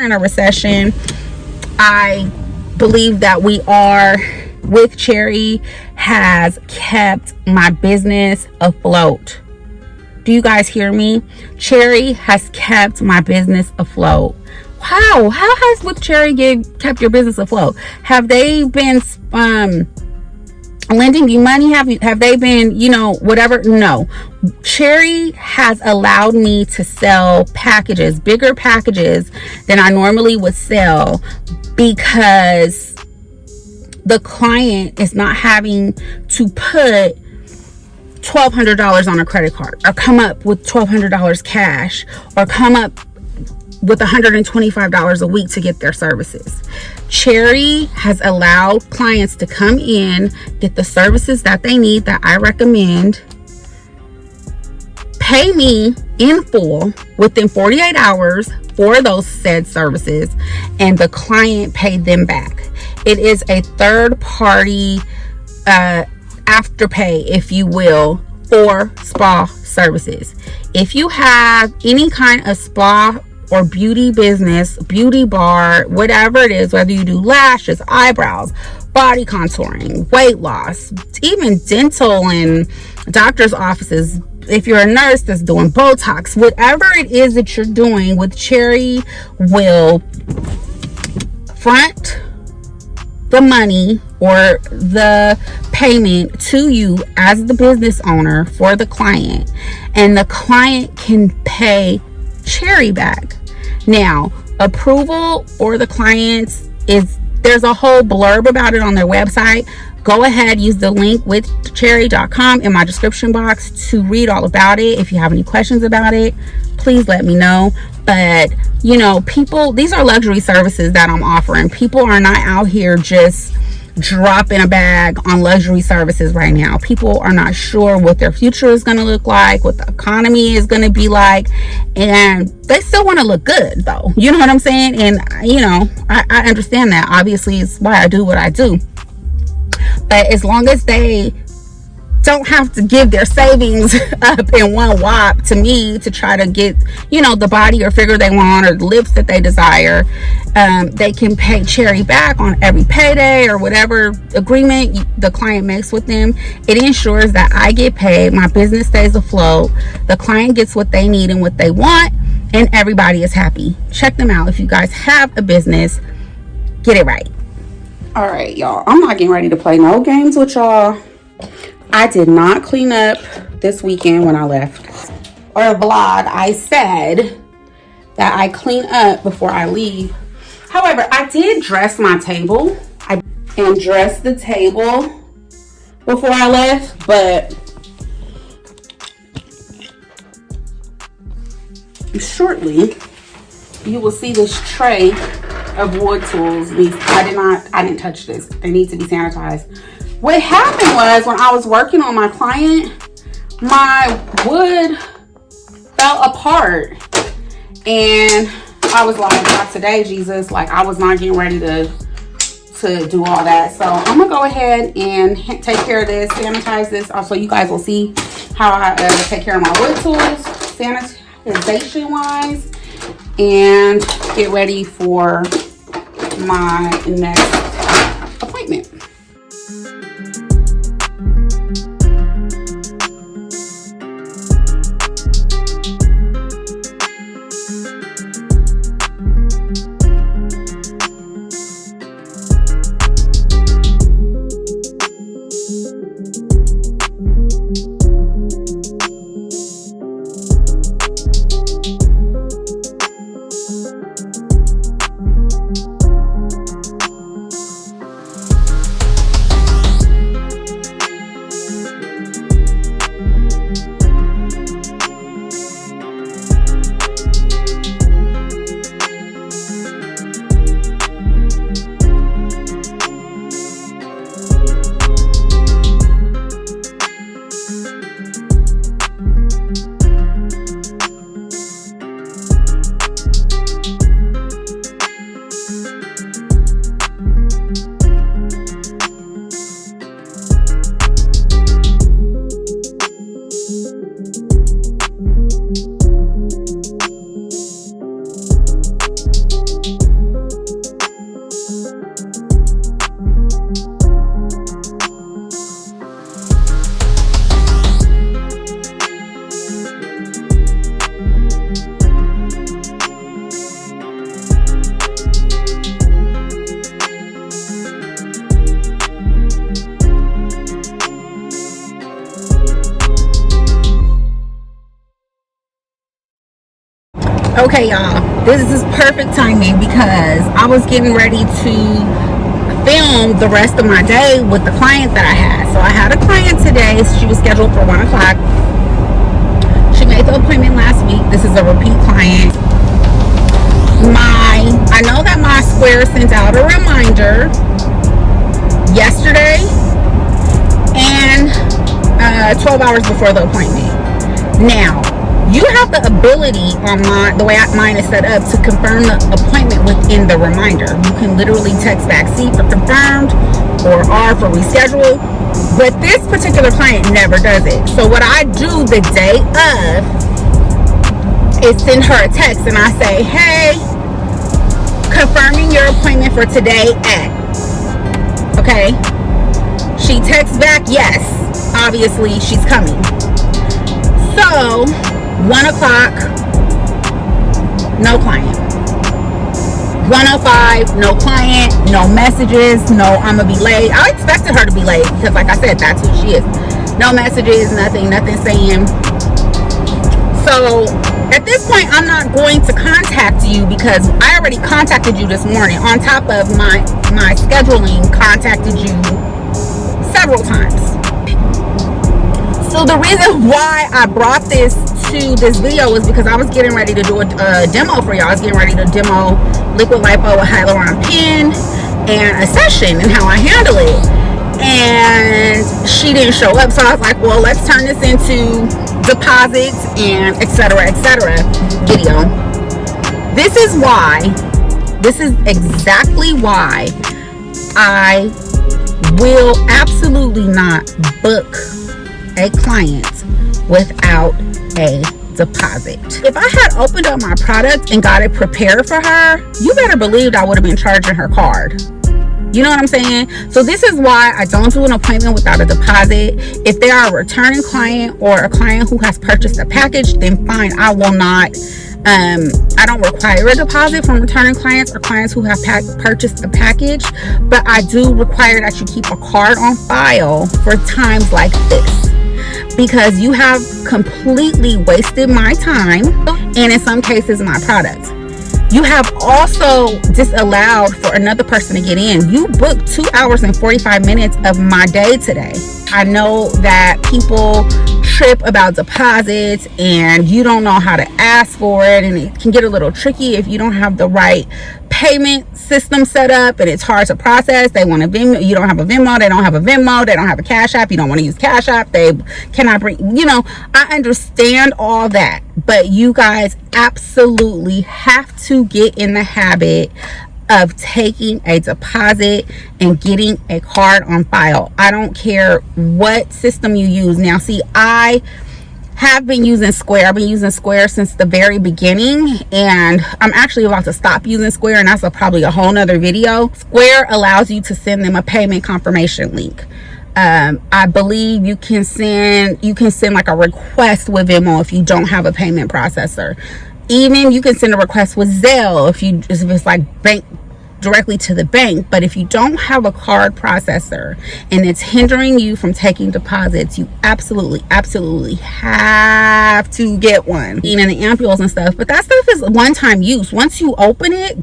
in a recession. I believe that we are. With.Cherry has kept my business afloat. Do you guys hear me? Cherry has kept my business afloat. Wow, how has With.Cherry kept your business afloat? Have they been lending you money? Have they been, whatever? No. Cherry has allowed me to sell packages, bigger packages than I normally would sell, because the client is not having to put $1,200 on a credit card, or come up with $1,200 cash, or come up with $125 a week to get their services. Cherry has allowed clients to come in, get the services that they need, that I recommend, pay me in full within 48 hours for those said services, and the client paid them back. It is a third party afterpay, if you will, for spa services. If you have any kind of spa or beauty business, beauty bar, whatever it is, whether you do lashes, eyebrows, body contouring, weight loss, even dental and doctor's offices, if you're a nurse that's doing Botox, whatever it is that you're doing, With.Cherry will front the money or the payment to you as the business owner for the client, and the client can pay Cherry back. Now, approval for the clients there's a whole blurb about it on their website. Go ahead, use the link with.cherry.com in my description box to read all about it. If you have any questions about it, please let me know. But people, these are luxury services that I'm offering. People are not out here just dropping a bag on luxury services right now. People are not sure what their future is going to look like, what the economy is going to be like, and they still want to look good, though. You know what I'm saying? And I understand that. Obviously, it's why I do what I do. But as long as they don't have to give their savings up in one whop to me to try to get the body or figure they want, or the lips that they desire, they can pay Cherry back on every payday or whatever agreement the client makes with them. It ensures that I get paid, my business stays afloat, the client gets what they need and what they want, and everybody is happy. Check them out. If you guys have a business, get it right. All right, y'all, I'm not getting ready to play no games with y'all. I did not clean up this weekend when I left. Or a vlog, I said that I clean up before I leave. However, I did dress my table. And dress the table before I left, but shortly you will see this tray of wood tools. I didn't touch this. They need to be sanitized. What happened was, when I was working on my client, my wood fell apart, and I was like, not today, Jesus. Like, I was not getting ready to do all that. So I'm gonna go ahead and take care of this, sanitize this. Also, you guys will see how I take care of my wood tools, sanitization wise, and get ready for my next appointment. Okay, y'all, this is perfect timing because I was getting ready to film the rest of my day with the client that I had. So I had a client today. She was scheduled for 1 o'clock. She made the appointment last week. This is a repeat client. I know that my Square sent out a reminder yesterday and 12 hours before the appointment. Now, you have the ability on the way mine is set up, to confirm the appointment within the reminder. You can literally text back C for confirmed or R for reschedule, but this particular client never does it. So what I do the day of is send her a text and I say, hey, confirming your appointment for today at, okay? She texts back, yes, obviously she's coming. So 1 o'clock, no client. 1:05, no client, no messages, no I'm gonna be late. I expected her to be late because, like I said, that's who she is. No messages, nothing saying. So at this point, I'm not going to contact you because I already contacted you this morning. On top of my scheduling, contacted you several times. So the reason why I brought this to this video is because I was getting ready to do a demo for y'all. I was getting ready to demo liquid lipo with hyaluron pen and a session and how I handle it. And she didn't show up, so I was like, well, let's turn this into deposits and etc. video. This is exactly why I will absolutely not book a client without a deposit. If I had opened up my product and got it prepared for her, you better believe I would have been charging her card. You know what I'm saying? So this is why I don't do an appointment without a deposit. If they are a returning client or a client who has purchased a package, then fine, I will not. I don't require a deposit from returning clients or clients who have purchased a package, but I do require that you keep a card on file for times like this, because you have completely wasted my time and in some cases my product. You have also disallowed for another person to get in. You booked 2 hours and 45 minutes of my day today. I know that people trip about deposits and you don't know how to ask for it, and it can get a little tricky if you don't have the right payment system set up and it's hard to process. They want a Venmo, you don't have a Venmo, they don't have a Venmo, they don't have a Cash App, you don't want to use Cash App, they cannot bring, you know, I understand all that, but you guys absolutely have to get in the habit of taking a deposit and getting a card on file. I don't care what system you use. Now see, I have been using Square. I've been using Square since the very beginning, and I'm actually about to stop using Square, and that's probably a whole nother video. Square allows you to send them a payment confirmation link. I believe you can send like a request with Venmo if you don't have a payment processor. Even you can send a request with Zelle if it's like bank directly to the bank. But if you don't have a card processor and it's hindering you from taking deposits, you absolutely have to get one. And the ampules and stuff, but that stuff is one-time use. Once you open it,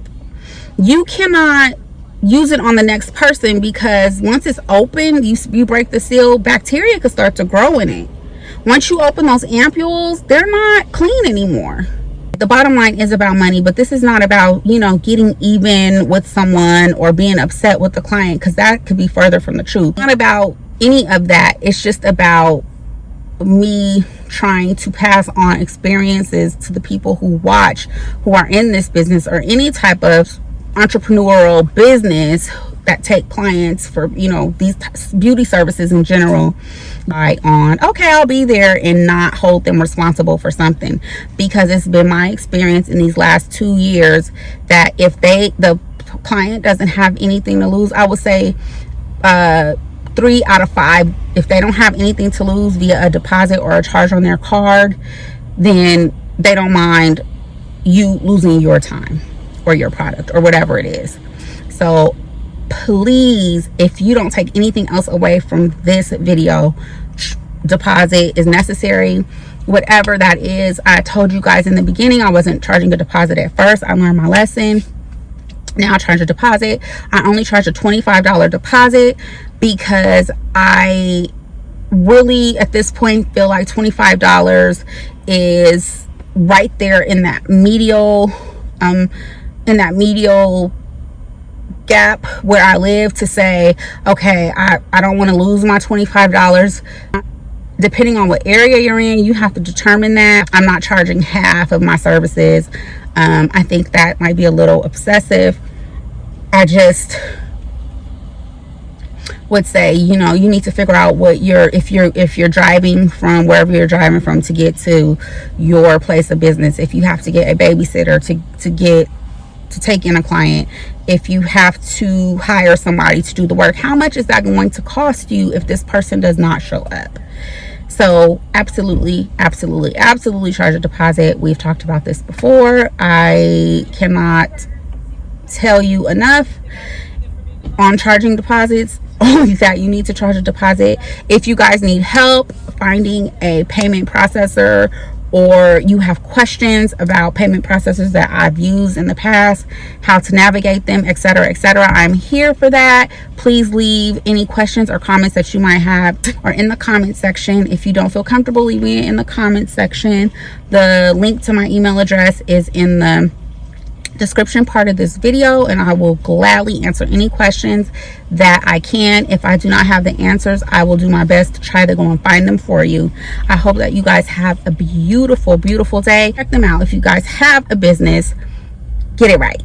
you cannot use it on the next person, because once it's open, you break the seal, bacteria could start to grow in it. Once you open those ampules, they're not clean anymore. The bottom line is about money, but this is not about, you know, getting even with someone or being upset with the client, because that could be further from the truth. It's not about any of that. It's just about me trying to pass on experiences to the people who watch, who are in this business or any type of entrepreneurial business that take clients for, you know, these beauty services in general. Okay, I'll be there, and not hold them responsible for something, because it's been my experience in these last 2 years that if the client doesn't have anything to lose, I would say 3 out of 5, if they don't have anything to lose via a deposit or a charge on their card, then they don't mind you losing your time or your product or whatever it is. So please, if you don't take anything else away from this video, deposit is necessary. whatever that is. I told you guys in the beginning I wasn't charging a deposit at first. I learned my lesson. Now I charge a deposit. I only charge a $25 deposit because I really at this point feel like $25 is right there in that medial gap where I live, to say, okay, I don't want to lose my $25. Depending on what area you're in, you have to determine that. I'm not charging half of my services. I think that might be a little obsessive. I just would say, you know, you need to figure out what if you're driving from wherever you're driving from to get to your place of business, if you have to get a babysitter to take in a client, if you have to hire somebody to do the work, how much is that going to cost you if this person does not show up? So absolutely charge a deposit. We've talked about this before. I cannot tell you enough on charging deposits, that you need to charge a deposit. If you guys need help finding a payment processor, or you have questions about payment processors that I've used in the past, how to navigate them, etc., I'm here for that. Please leave any questions or comments that you might have or in the comment section. If you don't feel comfortable leaving it in the comment section, the link to my email address is in the description part of this video, and I will gladly answer any questions that I can. If I do not have the answers, I will do my best to try to go and find them for you. I hope that you guys have a beautiful day. Check them out. If you guys have a business, get it right.